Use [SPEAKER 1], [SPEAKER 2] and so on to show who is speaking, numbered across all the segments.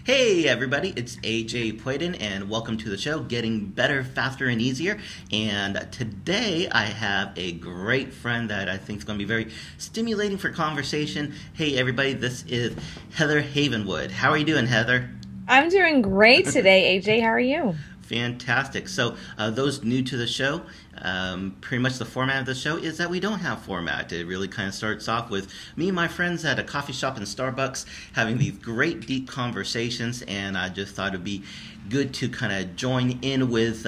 [SPEAKER 1] Hey everybody, it's AJ Puedan and welcome to the show, Getting Better, Faster, and Easier. And today I have a great friend that I think is going to be very stimulating for conversation. Hey everybody, this is Heather Havenwood. How are you doing, Heather?
[SPEAKER 2] I'm doing great today, AJ. How are you?
[SPEAKER 1] Fantastic. So those new to the show, pretty much the format of the show is that we don't have format. It really kind of starts off with me and my friends at a coffee shop in Starbucks having these great deep conversations, and I just thought it'd be good to kind of join in with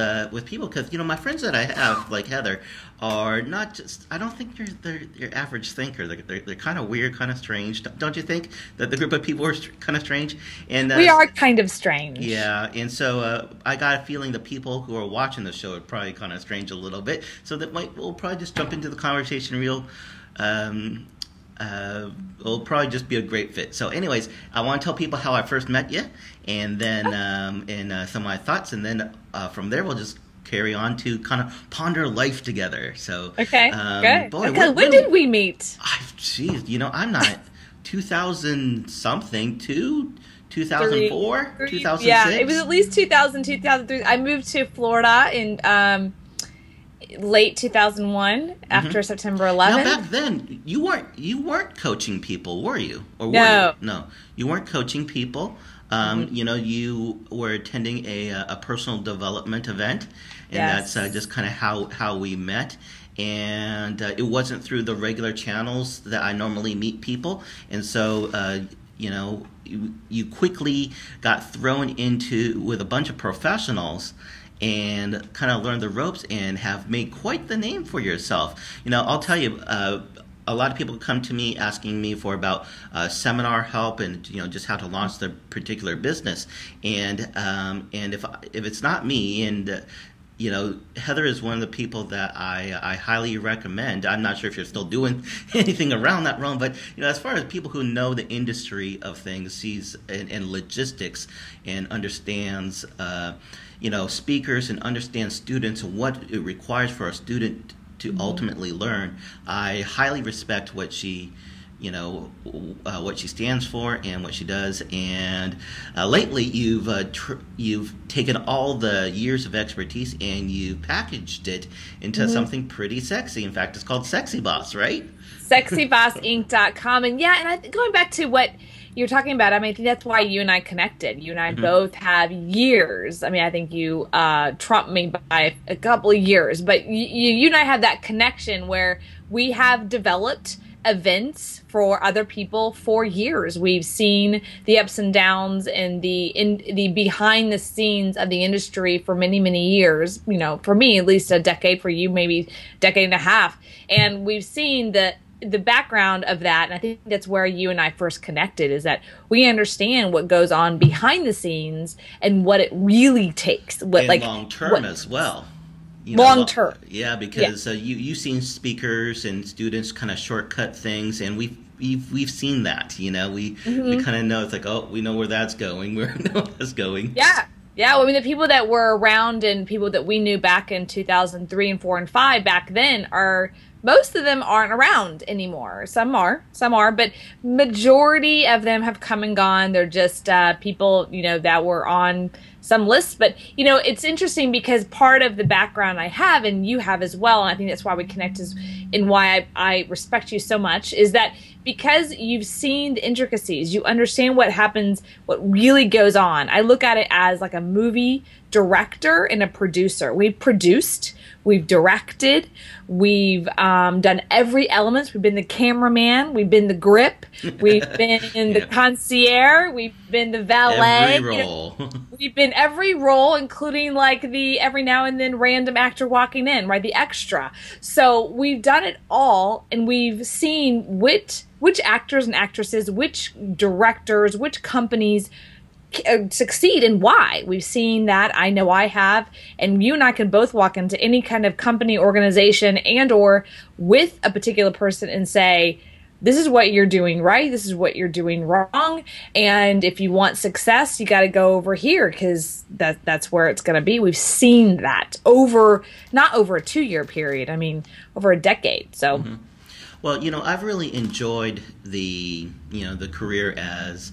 [SPEAKER 1] people because my friends that I have like Heather are not just, I don't think they're your average thinker. They're kind of weird, kind of strange. Don't you think that the group of people are kind of strange? And
[SPEAKER 2] we are kind of strange.
[SPEAKER 1] Yeah, and so I got a feeling the people who are watching the show are probably kind of strange a little bit. So we'll probably just jump into the conversation real. It'll probably just be a great fit. So anyways, I want to tell people how I first met you, and then some of my thoughts, and then from there we'll just carry on to kind of ponder life together. So
[SPEAKER 2] okay, good.
[SPEAKER 1] Boy,
[SPEAKER 2] because when did we meet?
[SPEAKER 1] Geez, I'm not 2000 something to 2004, 2006.
[SPEAKER 2] Yeah, it was at least 2000, 2003. I moved to Florida in late 2001 after September 11th.
[SPEAKER 1] Now back then, you weren't coaching people, were you? Or
[SPEAKER 2] no,
[SPEAKER 1] were you? No, you weren't coaching people. You were attending a personal development event, and
[SPEAKER 2] yes.
[SPEAKER 1] That's just kind of how we met. And it wasn't through the regular channels that I normally meet people, and so you quickly got thrown into with a bunch of professionals and kind of learned the ropes and have made quite the name for yourself. I'll tell you, a lot of people come to me asking me for about seminar help and just how to launch their particular business. And if it's not me, and Heather is one of the people that I highly recommend. I'm not sure if you're still doing anything around that realm, but as far as people who know the industry of things, sees and logistics, and understands speakers and understands students and what it requires for a student to ultimately learn, I highly respect what she stands for and what she does. And lately you've taken all the years of expertise and you packaged it into something pretty sexy. In fact, it's called Sexy Boss, right?
[SPEAKER 2] SexyBossInc.com. And going back to what you're talking about, I think that's why you and I connected. You and I both have years. I think you trumped me by a couple of years, but you and I have that connection where we have developed events for other people for years. We've seen the ups and downs and the behind the scenes of the industry for many, many years. For me, at least a decade. For you, maybe a decade and a half. And we've seen the background of that, and I think that's where you and I first connected, is that we understand what goes on behind the scenes and what it really takes.
[SPEAKER 1] Long term as well.
[SPEAKER 2] Long term.
[SPEAKER 1] Yeah, because you've seen speakers and students kind of shortcut things, and we've seen that. We kind of know, it's like, oh, we know where that's going. We know where that's going.
[SPEAKER 2] Yeah. Yeah, the people that were around and people that we knew back in 2003 and 4 and 5 back then most of them aren't around anymore. Some are, but majority of them have come and gone. They're just people, that were on some lists. But, it's interesting because part of the background I have, and you have as well, and I think that's why we connect, and why I respect you so much, is that because you've seen the intricacies, you understand what happens, what really goes on. I look at it as like a movie director and a producer. We've produced, we've directed, we've done every element. We've been the cameraman, we've been the grip, we've been the concierge, we've been the valet.
[SPEAKER 1] Every role.
[SPEAKER 2] We've been every role, including like the every now and then random actor walking in, right? The extra. So we've done it all, and we've seen which actors and actresses, which directors, which companies succeed and why. We've seen that. I know I have, and you and I can both walk into any kind of company, organization, and or with a particular person and say, this is what you're doing right, this is what you're doing wrong, and if you want success, you got to go over here, because that's where it's going to be. We've seen that not over a 2-year period, over a decade. So
[SPEAKER 1] Well, I've really enjoyed the career as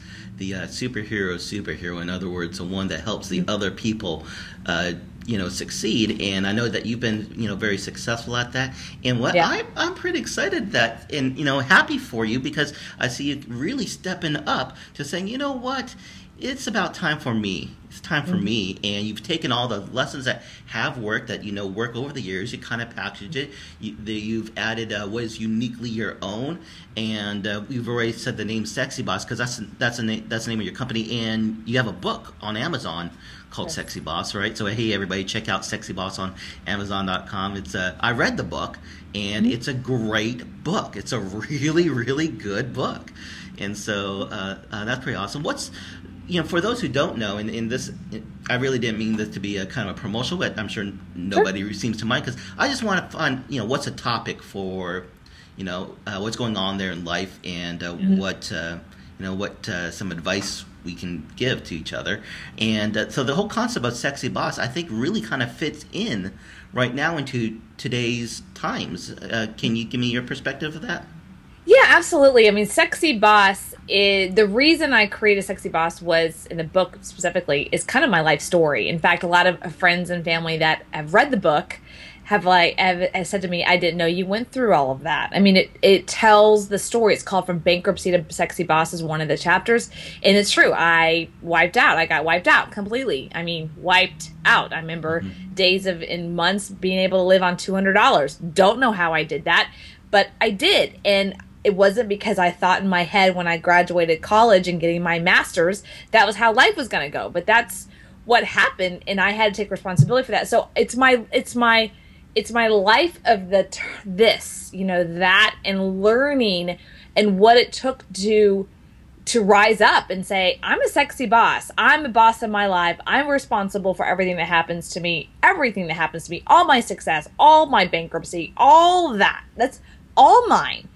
[SPEAKER 1] the superhero. In other words, the one that helps the other people, succeed. And I know that you've been, very successful at that. And what I'm pretty excited that, and happy for you, because I see you really stepping up to saying, you know what, it's about time for me. It's time for me. And you've taken all the lessons that have worked, that work over the years. You kind of packaged it. You've added what is uniquely your own. And we've already said the name Sexy Boss, because that's the name of your company. And you have a book on Amazon called Sexy Boss, right? So hey, everybody, check out Sexy Boss on Amazon.com. It's I read the book, and it's a great book. It's a really, really good book. And so that's pretty awesome. What's for those who don't know, and this, I really didn't mean this to be a kind of a promotional, but I'm sure nobody seems to mind, because I just want to find, what's a topic for, what's going on there in life, and what some advice we can give to each other. And so the whole concept of Sexy Boss, I think, really kind of fits in right now into today's times. Can you give me your perspective of that?
[SPEAKER 2] Yeah, absolutely. I mean, Sexy Boss the reason I created Sexy Boss was, in the book specifically, is kind of my life story. In fact, a lot of friends and family that have read the book have said to me, I didn't know you went through all of that. I mean, it tells the story. It's called From Bankruptcy to Sexy Boss is one of the chapters. And it's true. I got wiped out completely. I mean, wiped out. I remember days in months being able to live on $200. Don't know how I did that, but I did. And it wasn't because I thought in my head when I graduated college and getting my master's, that was how life was going to go. But that's what happened, and I had to take responsibility for that. So it's my life of that, and learning, and what it took to rise up and say, I'm a sexy boss. I'm a boss of my life. I'm responsible for everything that happens to me, all my success, all my bankruptcy, all that. That's all mine.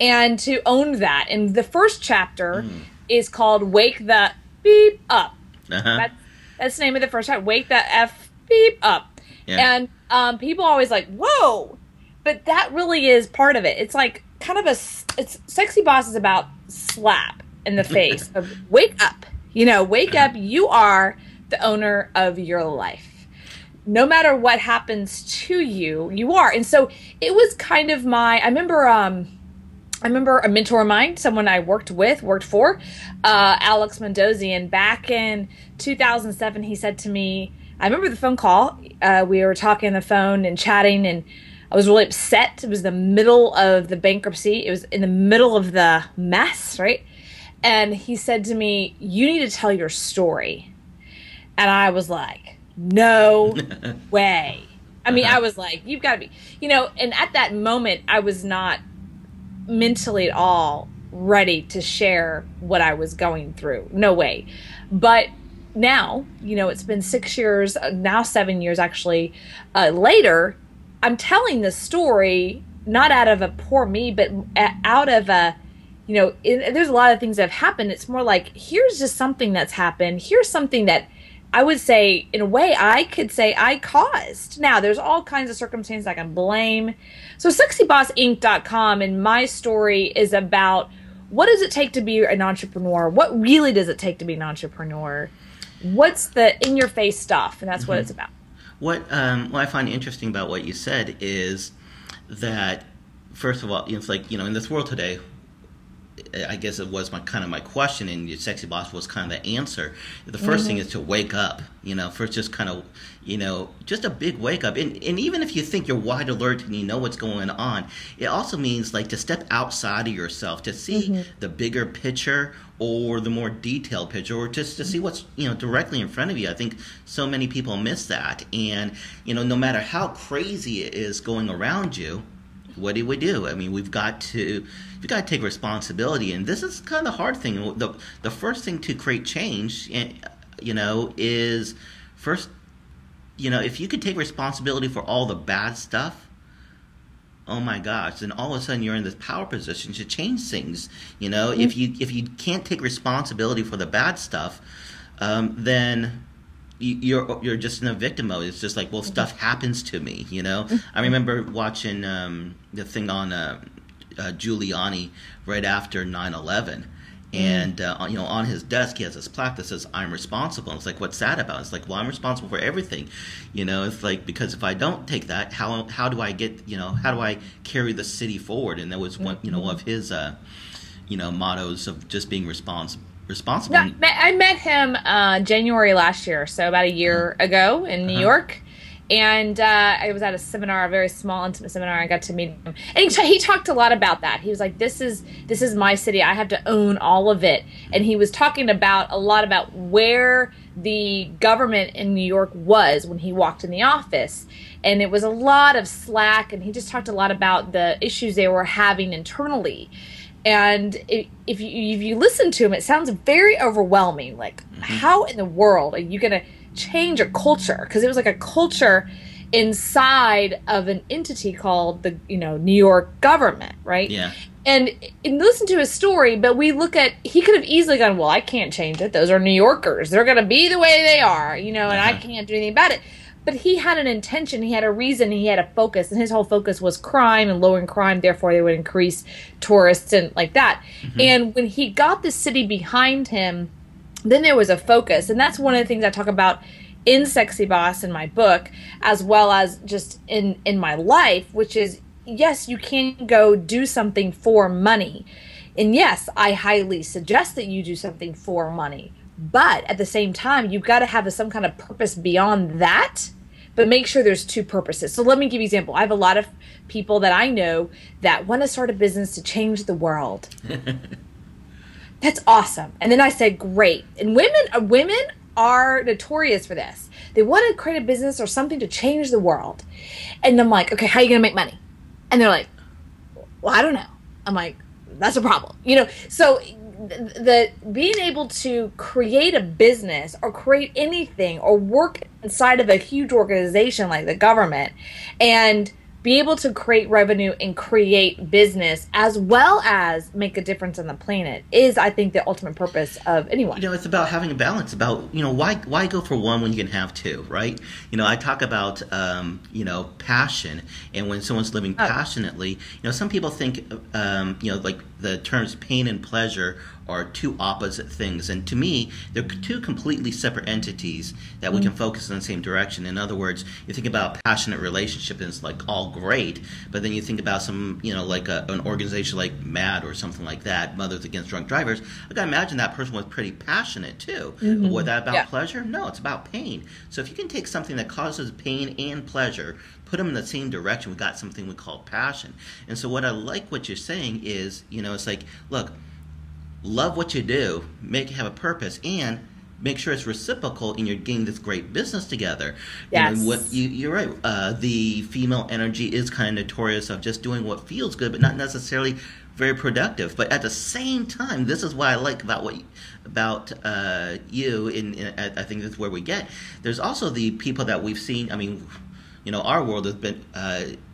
[SPEAKER 2] And to own that. And the first chapter is called Wake the Beep Up. That's the name of the first chapter. Wake the F Beep Up. Yeah. And people are always like, whoa. But that really is part of it. It's like kind of Sexy Boss is about slap in the face of wake up. Wake up. You are the owner of your life. No matter what happens to you, you are. And so it was kind of I remember a mentor of mine, someone I worked for, Alex Mendozian, back in 2007. He said to me, I remember the phone call. We were talking on the phone and chatting, and I was really upset. It was the middle of the bankruptcy. It was in the middle of the mess, right? And he said to me, you need to tell your story. And I was like, no way. I mean, I was like, you've got to be, and at that moment, I was not mentally at all ready to share what I was going through. No way. But now, it's been 6 years, now 7 years actually, later, I'm telling this story not out of a poor me, but out of there's a lot of things that have happened. It's more like, here's just something that's happened. Here's something that I would say, in a way, I could say I caused. Now, there's all kinds of circumstances I can blame. So SexyBossInc.com, and my story is about, what does it take to be an entrepreneur? What really does it take to be an entrepreneur? What's the in-your-face stuff? And that's what it's about.
[SPEAKER 1] What I find interesting about what you said is that, first of all, it's like, in this world today, I guess it was my question, and your Sexy Boss was kind of the answer. The first thing is to wake up, first just kind of, just a big wake up. And even if you think you're wide alert and you know what's going on, it also means like to step outside of yourself, to see the bigger picture or the more detailed picture, or just to see what's, directly in front of you. I think so many people miss that. And, no matter how crazy it is going around you, what do we do? I mean, we've got to take responsibility, and this is kind of the hard thing. The first thing to create change, is first, if you could take responsibility for all the bad stuff, oh my gosh, then all of a sudden you're in this power position to change things. If you can't take responsibility for the bad stuff, then you're just in a victim mode. It's just like, well, stuff happens to me, I remember watching the thing on Giuliani right after 9/11, And on his desk he has this plaque that says "I'm responsible." And it's like, what's that about? It's like, well, I'm responsible for everything. It's like, because if I don't take that, how do I get how do I carry the city forward? And that was one of his mottos of just being responsible.
[SPEAKER 2] No, I met him January last year, so about a year ago in New York. And I was at a seminar, a very small, intimate seminar. I got to meet him, and he talked a lot about that. He was like, "This is my city. I have to own all of it." And he was talking a lot about where the government in New York was when he walked in the office, and it was a lot of slack. And he just talked a lot about the issues they were having internally. And if you listen to him, it sounds very overwhelming. Like, how in the world are you going to change a culture? Because it was like a culture inside of an entity called the New York government, right?
[SPEAKER 1] Yeah.
[SPEAKER 2] And listen to his story, but he could have easily gone, well, I can't change it. Those are New Yorkers. They're going to be the way they are, and I can't do anything about it. But he had an intention, he had a reason, he had a focus, and his whole focus was crime and lowering crime, therefore they would increase tourists and like that. And when he got the city behind him, then there was a focus. And that's one of the things I talk about in Sexy Boss in my book, as well as just in my life, which is, yes, you can go do something for money. And yes, I highly suggest that you do something for money. But at the same time, you've got to have some kind of purpose beyond that, but make sure there's two purposes. So let me give you an example. I have a lot of people that I know that want to start a business to change the world. That's awesome. And then I said, great. And women are notorious for this. They want to create a business or something to change the world. And I'm like, okay, how are you going to make money? And they're like, well, I don't know. I'm like, that's a problem. So the being able to create a business or create anything or work inside of a huge organization like the government and be able to create revenue and create business as well as make a difference on the planet is, I think, the ultimate purpose of anyone.
[SPEAKER 1] It's about having a balance. About why go for one when you can have two, right? I talk about passion, and when someone's living passionately, some people think like the terms pain and pleasure are two opposite things, and to me they're two completely separate entities that we can focus in the same direction. In other words, you think about a passionate relationship and it's like all great, but then you think about some like an organization like MAD or something like that, Mothers Against Drunk Drivers. I gotta imagine that person was pretty passionate too. Was that about pleasure? No, it's about pain. So if you can take something that causes pain and pleasure, put them in the same direction, we got something we call passion. And so what I like what you're saying is, it's like, look, love what you do, have a purpose, and make sure it's reciprocal, and you're getting this great business together.
[SPEAKER 2] Yes.
[SPEAKER 1] You're right. The female energy is kind of notorious of just doing what feels good, but not necessarily very productive. But at the same time, this is what I like about you, and I think this is where we get. There's also the people that we've seen. I mean, our world has been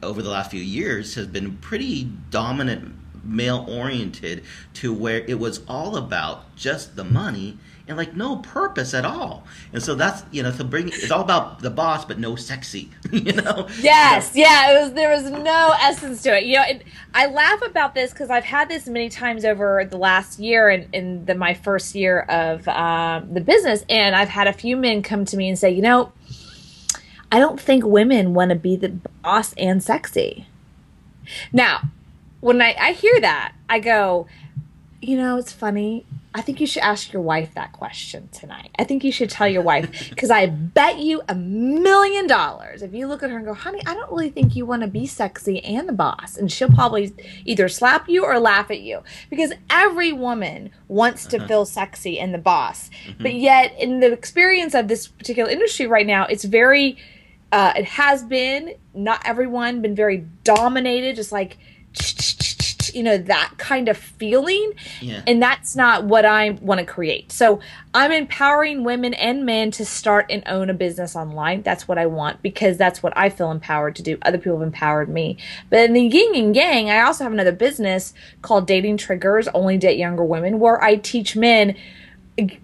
[SPEAKER 1] over the last few years has been pretty dominant male-oriented, to where it was all about just the money and like no purpose at all. And so that's it's all about the boss but no sexy.
[SPEAKER 2] Yes, yeah. There was no essence to it. I laugh about this because I've had this many times over the last year in my first year of the business, and I've had a few men come to me and say, I don't think women want to be the boss and sexy. Now, when I hear that, I go, it's funny. I think you should ask your wife that question tonight. I think you should tell your wife, because I bet you $1 million if you look at her and go, honey, I don't really think you want to be sexy and the boss. And she'll probably either slap you or laugh at you, because every woman wants to feel sexy and the boss. But yet in the experience of this particular industry right now, it's very, it has been, not everyone, been very dominated, just like, that kind of feeling. Yeah. And that's not what I want to create. So I'm empowering women and men to start and own a business online. That's what I want, because that's what I feel empowered to do. Other people have empowered me. But in the yin and yang, I also have another business called Dating Triggers, Only Date Younger Women, where I teach men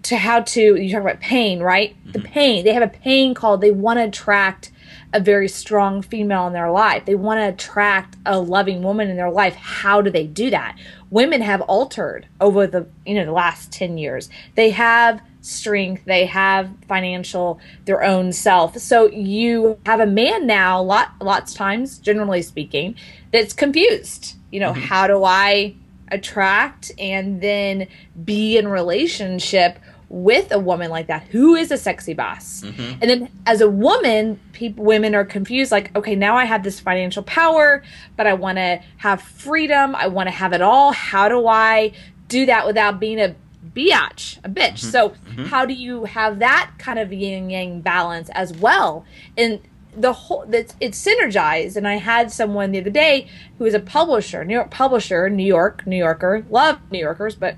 [SPEAKER 2] to how to, you talk about pain, right? The pain. They have a pain called, they want to attract a very strong female in their life. They want to attract a loving woman in their life. How do they do that? women have altered over the the last 10 years. They have strength, they have financial, their own self. So you have a man now, lots of times, generally speaking, that's confused. How do I attract and then be in relationship with a woman like that? Who is a sexy boss? And then as a woman, women are confused, like, okay, now I have this financial power, but I want to have freedom. I want to have it all. How do I do that without being a bitch? So how do you have that kind of yin yang balance as well? And the whole, it's synergized. And I had someone the other day who is a publisher, New York publisher, New Yorker, love New Yorkers, but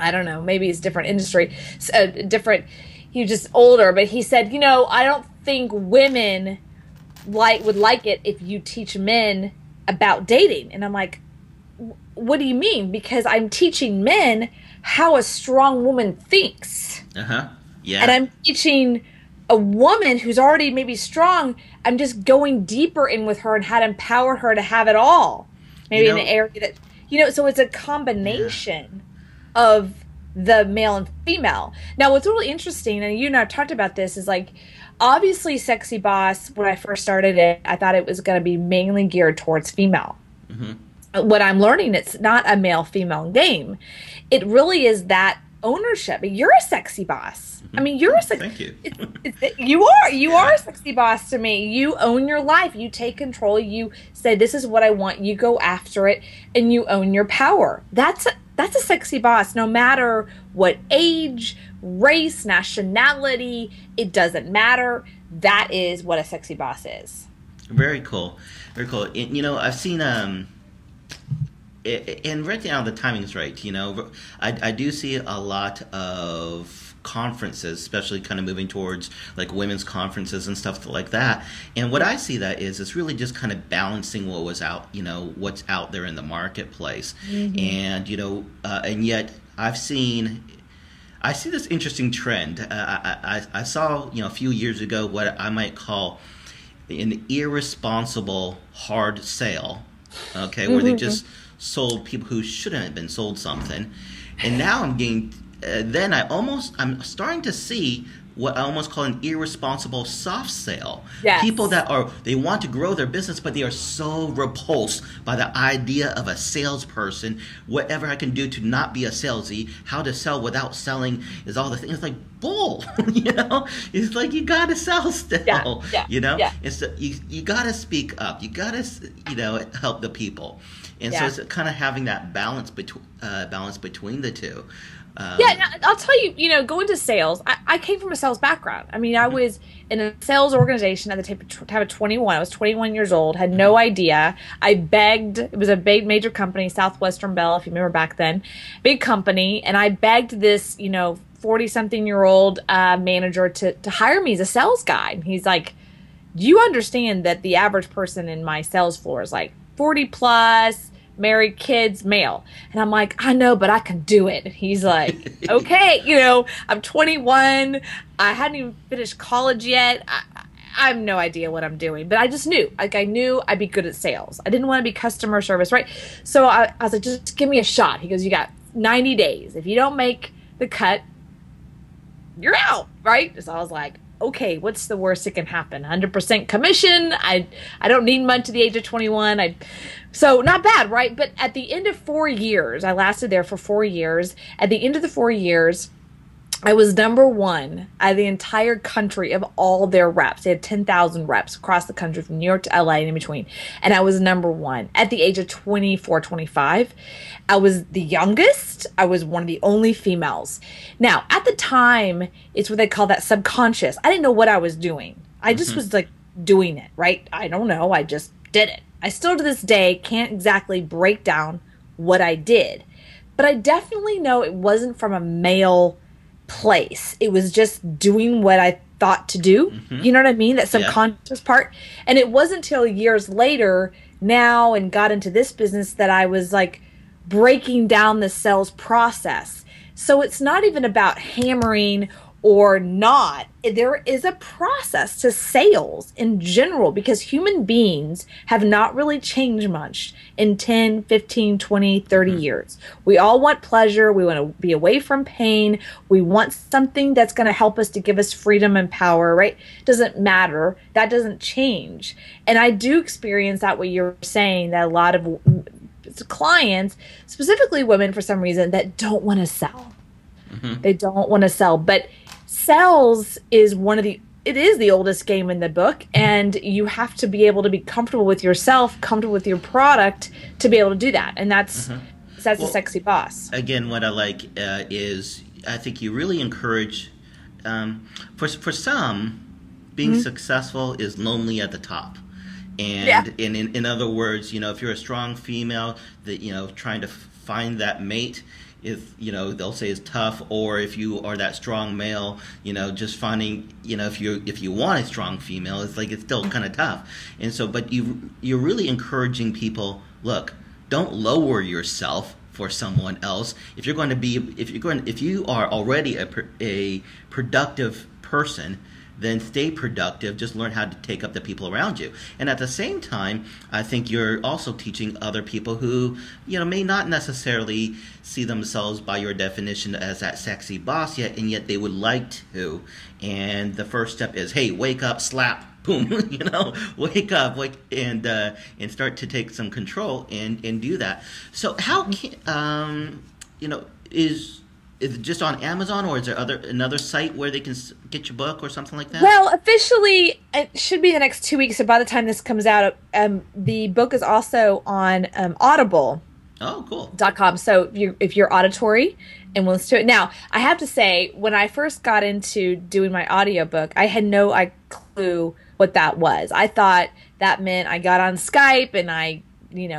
[SPEAKER 2] I don't know, maybe it's different industry, different. He was just older, but he said, I don't think women would like it if you teach men about dating. And I'm like, what do you mean? Because I'm teaching men how a strong woman thinks.
[SPEAKER 1] Yeah.
[SPEAKER 2] And I'm teaching a woman who's already maybe strong. I'm just going deeper in with her and how to empower her to have it all. Maybe in an area that, so it's a combination of the male and female. Now, what's really interesting, and you and I have talked about this, is like, obviously Sexy Boss, when I first started it, I thought it was going to be mainly geared towards female. What I'm learning, it's not a male-female game. It really is that ownership. You're a sexy boss. I mean, you're a sexy.
[SPEAKER 1] Thank you.
[SPEAKER 2] You are a sexy boss to me. You own your life. You take control. You say, this is what I want. You go after it, and you own your power. That's a sexy boss, no matter what age, race, nationality. It doesn't matter. That is what a sexy boss is.
[SPEAKER 1] Very cool. Very cool. I've seen and right now the timing is right. I do see a lot of conferences, especially kind of moving towards like women's conferences and stuff like that. And what I see that is, it's really just kind of balancing what was out, what's out there in the marketplace. And, and yet I see this interesting trend. I saw, a few years ago, what I might call an irresponsible hard sale, where they just sold people who shouldn't have been sold something. And now I'm starting to see what I almost call an irresponsible soft sale.
[SPEAKER 2] Yes.
[SPEAKER 1] People they want to grow their business, but they are so repulsed by the idea of a salesperson. Whatever I can do to not be a salesy, how to sell without selling is all the things. It's like bull, It's like, you gotta sell still, It's you gotta speak up. You gotta, help the people. And so it's kind of having that balance between the two.
[SPEAKER 2] I'll tell you, going to sales, I came from a sales background. I mean, I was in a sales organization at the time of 21. I was 21 years old, had no idea. I begged, it was a big major company, Southwestern Bell, if you remember back then, big company, and I begged this, 40-something-year-old manager to hire me as a sales guy. And he's like, do you understand that the average person in my sales floor is like 40 plus, married, kids, male? And I'm like, I know, but I can do it. And he's like, okay, I'm 21. I hadn't even finished college yet. I have no idea what I'm doing, but I just knew, I knew I'd be good at sales. I didn't want to be customer service, right? So I was like, just give me a shot. He goes, you got 90 days. If you don't make the cut, you're out, right? So I was like, okay, what's the worst that can happen? 100% commission. I don't need much to the age of 21. So not bad, right? But at the end of 4 years, I lasted there for 4 years. At the end of the 4 years, I was number one out of the entire country of all their reps. They had 10,000 reps across the country from New York to LA and in between. And I was number one at the age of 24, 25. I was the youngest. I was one of the only females. Now, at the time, it's what they call that subconscious. I didn't know what I was doing. I just was like doing it, right? I don't know. I just did it. I still to this day can't exactly break down what I did. But I definitely know it wasn't from a male place. It was just doing what I thought to do. You know what I mean? That subconscious part. And it wasn't until years later now and got into this business that I was like breaking down the sales process. So it's not even about hammering or not. There is a process to sales in general because human beings have not really changed much in 10, 15, 20, 30 years. We all want pleasure. We want to be away from pain. We want something that's going to help us to give us freedom and power, right? Doesn't matter. That doesn't change. And I do experience that what you're saying, that a lot of clients, specifically women for some reason, that don't want to sell. They don't want to sell. But sales is it is the oldest game in the book, and you have to be able to be comfortable with yourself, comfortable with your product to be able to do that. And that's a sexy boss.
[SPEAKER 1] Again, what I like is I think you really encourage, for some, being successful is lonely at the top. And in other words, if you're a strong female that, trying to find that mate, if they'll say is tough, or if you are that strong male, just finding, if you want a strong female, it's still kind of tough. And so, but you're really encouraging people, look, don't lower yourself for someone else. If you are already a productive person, then stay productive. Just learn how to take up the people around you. And at the same time, I think you're also teaching other people who, may not necessarily see themselves by your definition as that sexy boss yet, and yet they would like to. And the first step is, hey, wake up, slap, boom, wake up, and start to take some control and do that. So how can, is it just on Amazon, or is there another site where they can get your book or something like that?
[SPEAKER 2] Well, officially, it should be the next 2 weeks. So by the time this comes out, the book is also on Audible.
[SPEAKER 1] Oh, cool.
[SPEAKER 2] .com. So if you're auditory and will listen to it. Now, I have to say, when I first got into doing my audiobook, I had no clue what that was. I thought that meant I got on Skype and I,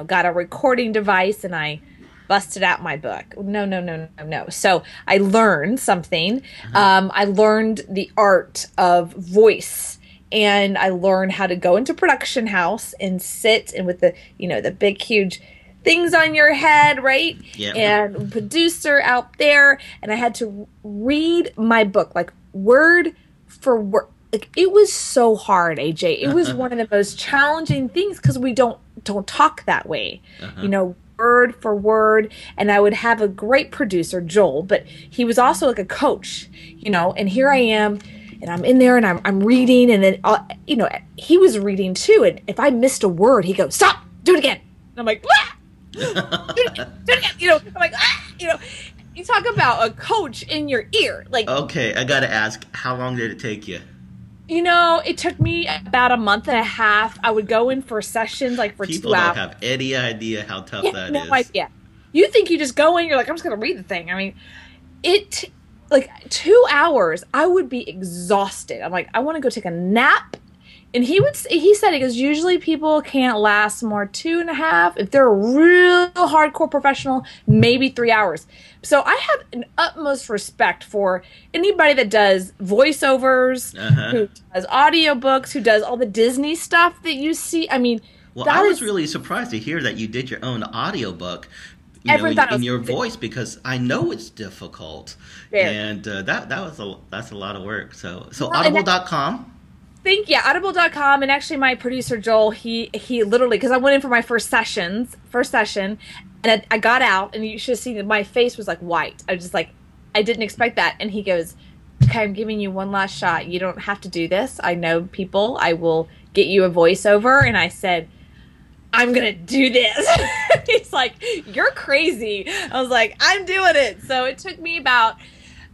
[SPEAKER 2] got a recording device and I busted out my book. No. So I learned something. I learned the art of voice, and I learned how to go into production house and sit and with the, the big, huge things on your head, right?
[SPEAKER 1] Yeah.
[SPEAKER 2] And producer out there. And I had to read my book, like word for word. Like, it was so hard, AJ. It was one of the most challenging things because we don't talk that way, word for word. And I would have a great producer, Joel, but he was also like a coach, and here I am, and I'm in there and I'm reading, and then, he was reading too. And if I missed a word, he goes, stop, do it again. And I'm like, ah! do it again. I'm like, ah! You talk about a coach in your ear. Like,
[SPEAKER 1] okay, I got to ask, how long did it take you?
[SPEAKER 2] It took me about a month and a half. I would go in for sessions for 2 hours.
[SPEAKER 1] People don't have any idea how tough that is.
[SPEAKER 2] No idea. You think you just go in, you're like, I'm just going to read the thing. I mean, 2 hours, I would be exhausted. I'm like, I want to go take a nap. And he said, because usually people can't last more 2.5. If they're a real hardcore professional, maybe 3 hours. So I have an utmost respect for anybody that does voiceovers, who does audiobooks, who does all the Disney stuff that you see. I mean,
[SPEAKER 1] well, I was really surprised to hear that you did your own audiobook. In your voice, because I know it's difficult. And that's a lot of work. So audible.com.
[SPEAKER 2] Audible.com, and actually my producer Joel, he literally, because I went in for my first session, and I got out, and you should have seen that my face was like white. I was just like, I didn't expect that. And he goes, okay, I'm giving you one last shot. You don't have to do this. I know people. I will get you a voiceover. And I said, I'm gonna do this. He's like, you're crazy. I was like, I'm doing it. So it took me about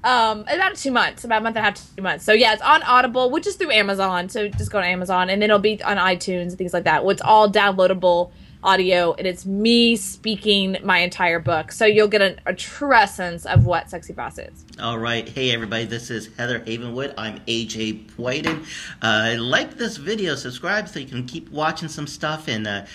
[SPEAKER 2] 2 months, about a month and a half to 2 months. So yeah, it's on Audible, which is through Amazon. So just go to Amazon, and then it'll be on iTunes and things like that. It's all downloadable audio, and it's me speaking my entire book. So you'll get a true essence of what Sexy Boss is.
[SPEAKER 1] All right. Hey, everybody. This is Heather Havenwood. I'm AJ Puedan. Like this video, subscribe so you can keep watching some stuff, and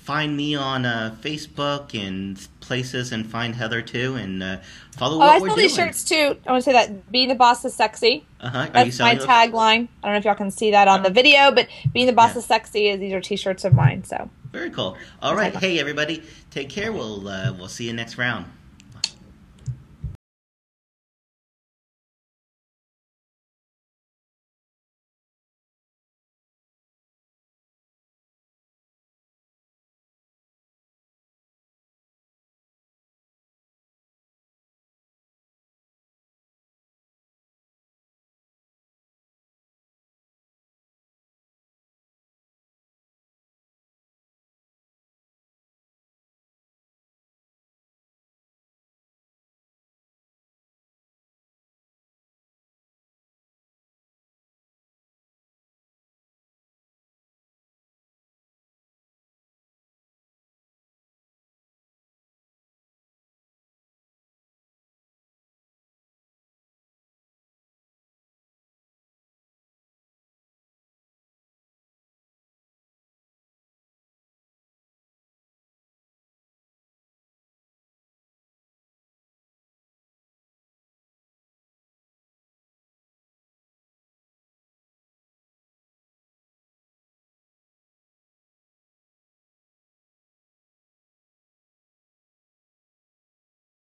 [SPEAKER 1] find me on Facebook and places, and find Heather too, and follow what we're doing. I sell
[SPEAKER 2] these shirts too. I want to say that being the boss is sexy. That's my tagline. I don't know if y'all can see that on the video, but being the boss is sexy. These are t-shirts of mine. So
[SPEAKER 1] very cool. All right. Hey, everybody. Take care. We'll see you next round.